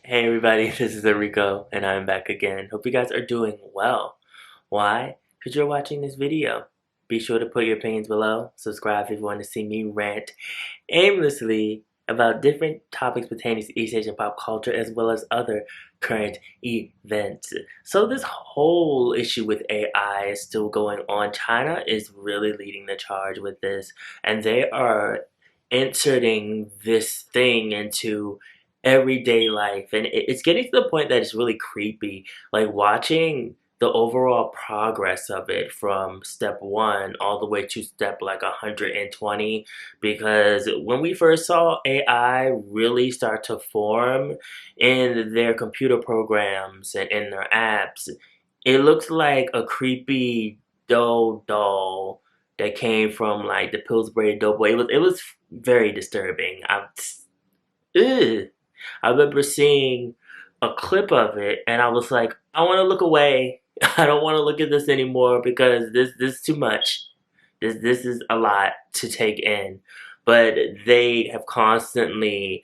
Hey everybody, this is Rico and I'm back again. Hope you guys are doing well. Why? Because you're watching this video. Be sure to put your opinions below. Subscribe if you want to see me rant aimlessly about different topics pertaining to East Asian pop culture as well as other current events. So this whole issue with AI is still going on. China is really leading the charge with this, and they are inserting this thing into everyday life, and it's getting to the point that it's really creepy, like watching the overall progress of it from step one all the way to step like 120. Because when we first saw AI really start to form in their computer programs and in their apps, it looked like a creepy doll that came from like the Pillsbury Doughboy. It was very disturbing. Ugh. I remember seeing a clip of it and I was like, I want to look away. I don't want to look at this anymore because this is too much. This is a lot to take in. But they have constantly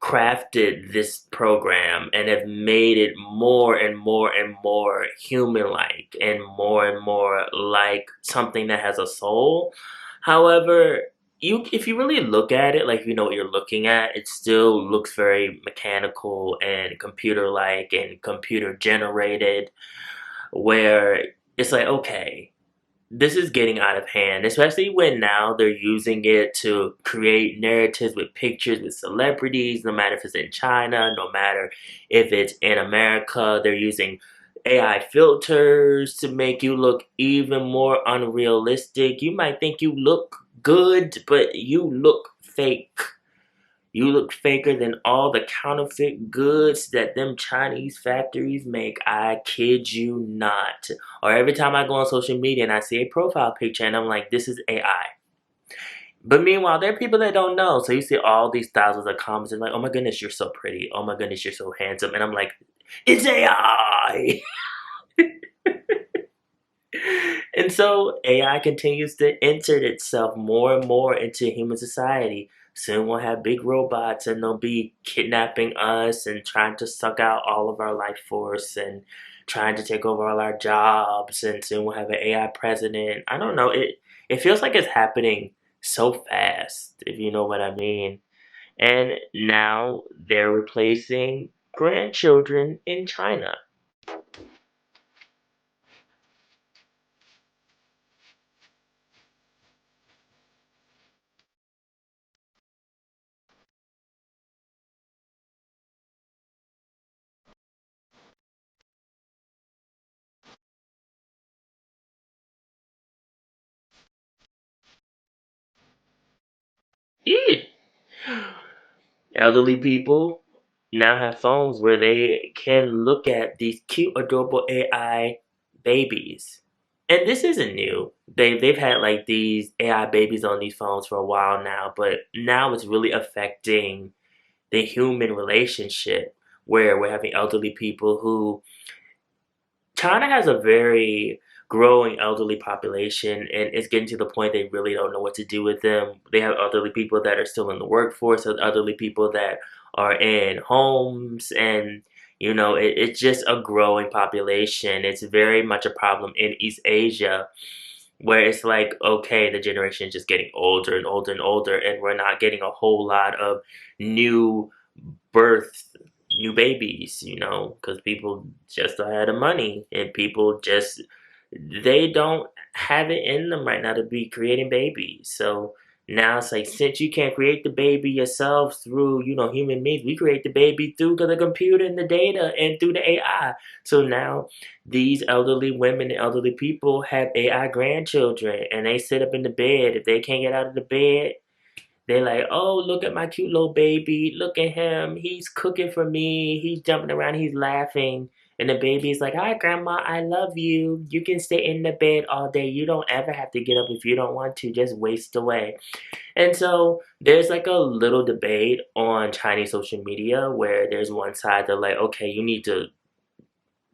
crafted this program and have made it more and more and more human-like and more like something that has a soul. However, if you really look at it, like you know what you're looking at, it still looks very mechanical and computer-like and computer-generated, where it's like, okay, this is getting out of hand, especially when now they're using it to create narratives with pictures with celebrities, no matter if it's in China, no matter if it's in America. They're using AI filters to make you look even more unrealistic. You might think you look good, but you look fake. You look faker than all the counterfeit goods that them Chinese factories make. I kid you not. Or every time I go on social media and I see a profile picture and I'm like, this is AI. But meanwhile, there are people that don't know. So you see all these thousands of comments and like, oh my goodness, you're so pretty. Oh my goodness, you're so handsome. And I'm like, it's AI. And so AI continues to insert itself more and more into human society. Soon we'll have big robots and they'll be kidnapping us and trying to suck out all of our life force and trying to take over all our jobs. And soon we'll have an AI president. I don't know. It feels like it's happening so fast, if you know what I mean. And now they're replacing grandchildren in China. Yeah. Elderly people now have phones where they can look at these cute, adorable AI babies. And this isn't new. They've had like these AI babies on these phones for a while now, but now it's really affecting the human relationship where we're having elderly people who China has a very growing elderly population, and it's getting to the point they really don't know what to do with them. They have elderly people that are still in the workforce, and elderly people that are in homes, and you know, it's just a growing population. It's very much a problem in East Asia, where it's like, okay, the generation is just getting older and older and older, and we're not getting a whole lot of new birth new babies, you know, because people just don't have the money and people just they don't have it in them right now to be creating babies. So now it's like, since you can't create the baby yourself through, you know, human means, we create the baby through the computer and the data and through the AI. So now these elderly women and elderly people have AI grandchildren and they sit up in the bed. If they can't get out of the bed, they're like, oh, look at my cute little baby. Look at him. He's cooking for me. He's jumping around. He's laughing. And the baby's like, hi, Grandma. I love you. You can stay in the bed all day. You don't ever have to get up if you don't want to. Just waste away. And so there's like a little debate on Chinese social media where there's one side they're like, okay, you need to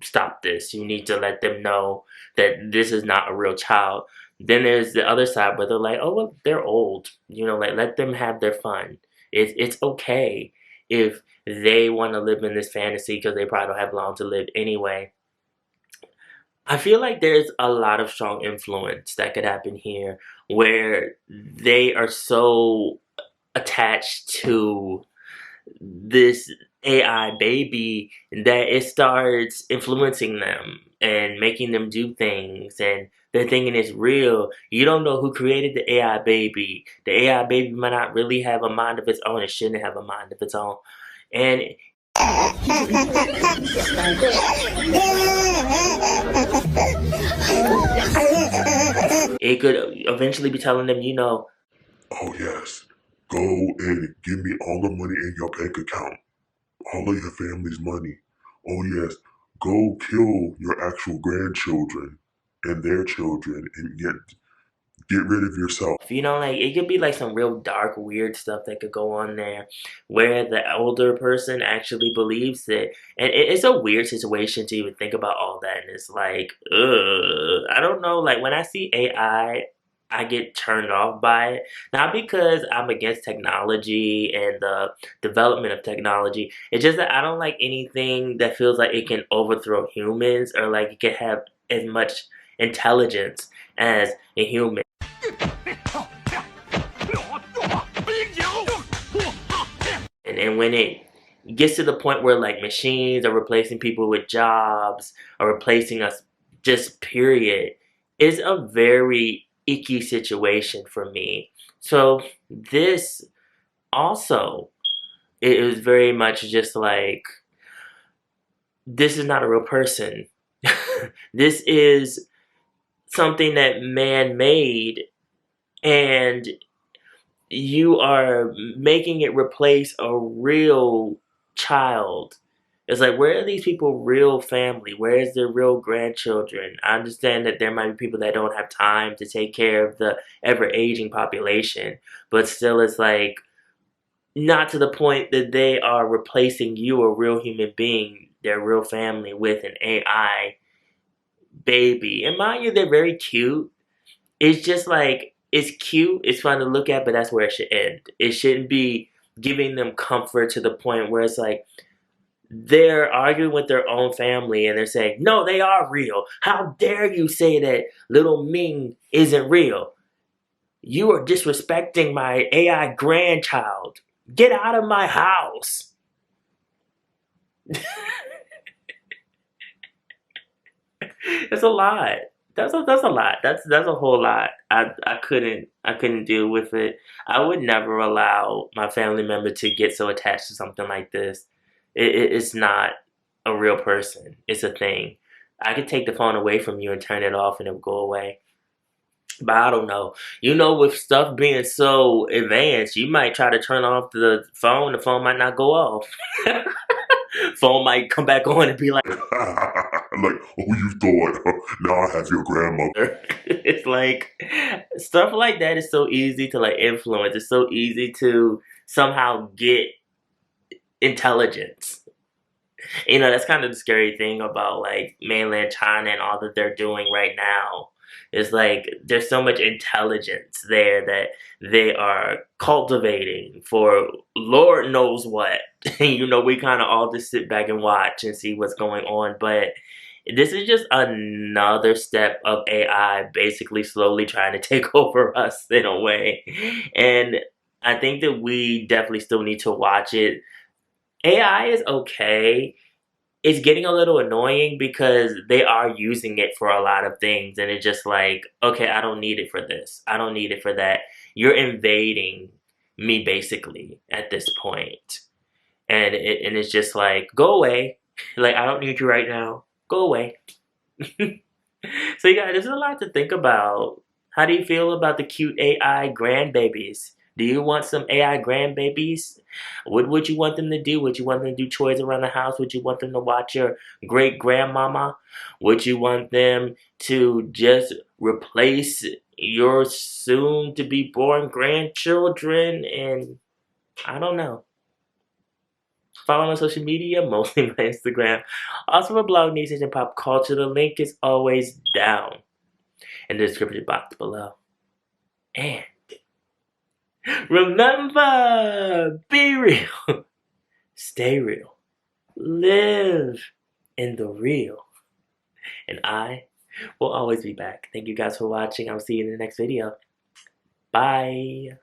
stop this. You need to let them know that this is not a real child. Then there's the other side where they're like, oh, well, they're old. You know, like let them have their fun. It's okay. if they want to live in this fantasy because they probably don't have long to live anyway. I feel like there's a lot of strong influence that could happen here where they are so attached to this AI baby that it starts influencing them and making them do things, and they're thinking it's real. You don't know who created the AI baby. The AI baby might not really have a mind of its own. It shouldn't have a mind of its own. And it could eventually be telling them, oh yes, go and give me all the money in your bank account, all of your family's money. Oh yes, go kill your actual grandchildren and their children and get rid of yourself. like it could be like some real dark, weird stuff that could go on there where the older person actually believes it. And it's a weird situation to even think about all that. And it's like, I don't know. Like when I see I get turned off by it. Not because I'm against technology and the development of technology. It's just that I don't like anything that feels like it can overthrow humans or like it can have as much intelligence as a human. And when it gets to the point where like machines are replacing people with jobs or replacing us, just period, is a very icky situation for me. So this also, it was very much just like, this is not a real person. This is something that man made, and you are making it replace a real child. It's like, where are these people real family? Where is their real grandchildren? I understand that there might be people that don't have time to take care of the ever aging population, but still it's like not to the point that they are replacing you, a real human being, their real family, with an AI baby. And mind you, they're very cute. It's just like, it's cute, it's fun to look at, but that's where it should end. It shouldn't be giving them comfort to the point where it's like they're arguing with their own family and they're saying, no, they are real. How dare you say that little Ming isn't real? You are disrespecting my AI grandchild. Get out of my house. It's a lot. That's a lot. That's a whole lot. I couldn't deal with it. I would never allow my family member to get so attached to something like this. It's not a real person. It's a thing. I could take the phone away from you and turn it off and it would go away. But I don't know. With stuff being so advanced, you might try to turn off the phone might not go off. Phone might come back on and be like, Like, oh, you thought, now I have your grandmother. it's like stuff like that is so easy to like influence. It's so easy to somehow get intelligence. That's kind of the scary thing about like mainland China and all that they're doing right now. It's like there's so much intelligence there that they are cultivating for Lord knows what. We kind of all just sit back and watch and see what's going on. But this is just another step of AI basically slowly trying to take over us in a way. And I think that we definitely still need to watch it. AI is okay. It's getting a little annoying because they are using it for a lot of things, and it's just like, okay, I don't need it for this. I don't need it for that. You're invading me basically at this point. And it's just like, go away. Like, I don't need you right now. Go away. So yeah, there's a lot to think about. How do you feel about the cute AI grandbabies? Do you want some AI grandbabies? What would you want them to do? Would you want them to do chores around the house? Would you want them to watch your great grandmama? Would you want them to just replace your soon to be born grandchildren? And I don't know. Follow me on social media, mostly my Instagram. Also, my blog, News and Pop Culture. The link is always down in the description box below. And remember, be real. stay real, live in the real, and I will always be back. Thank you guys for watching. I'll see you in the next video. Bye.